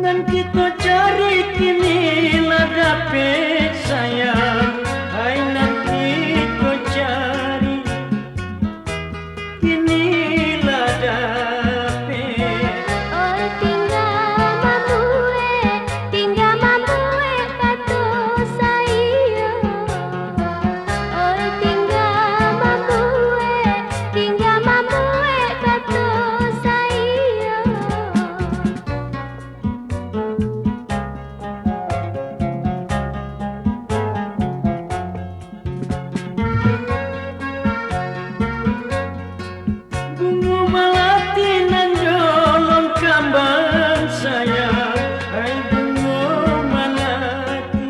Dan kita cari kini dapat sayang. Hai nanti kau cari kini dapat. Oi tinggal mamue kata saya. Oi tinggal mamue kata saya. Bunga melati nan jolong kambang sayang. Hai bunga melati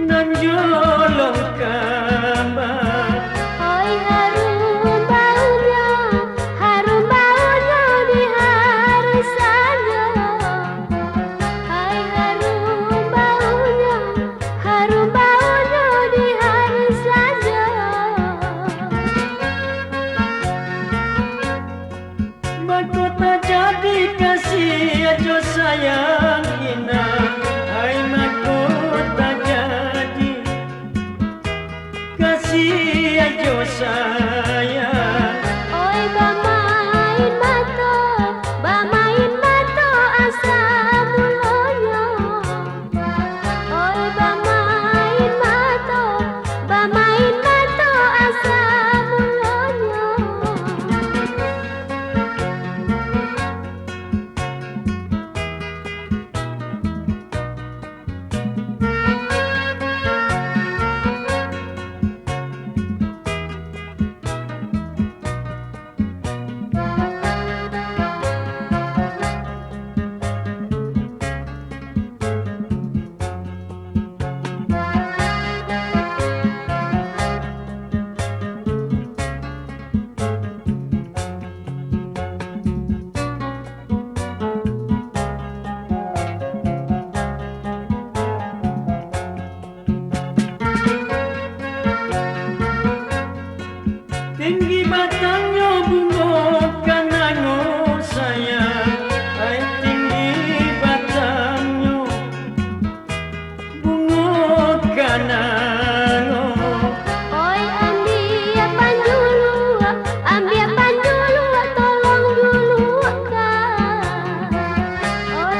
nan jolong kambang. Oi harum baunya di hari sana. Hai harum baunya di hari saja. Mahkota jadi kasih aja sayang ina. Hai mahkota jadi kasih aja sayang. Oi bamain mata asa mulanya. Oi bamain mata asa mulanya. Tinggi batangnya bunga kanango sayang. Hai tinggi batangnya bunga kanango. Oi ambil panjulu tolong dulu kan. Oi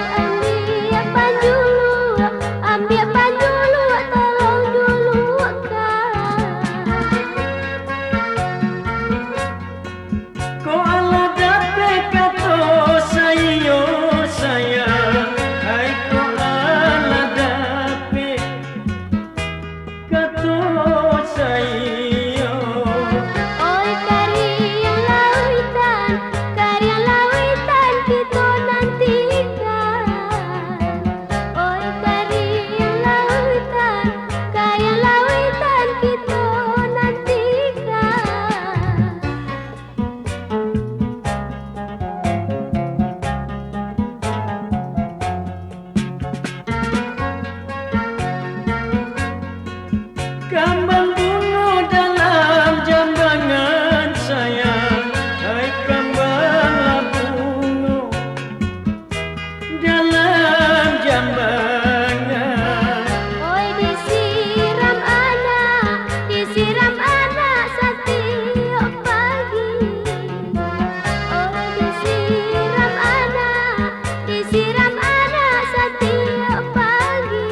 ambil panjulu tolong dulu kan. Kau ala dapat kata sayo sayang. Hai kau ala dapat kata sayo. Oi karya lawitan kita nantikan. Oi karya lawitan kita nantikan. Kambang bunga dalam jambangan sayang. Hai kambang bunga dalam jambangan. Oi disiram anak setiap pagi. Oi disiram anak setiap pagi.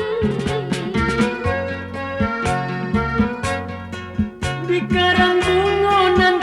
Di karang bunga nan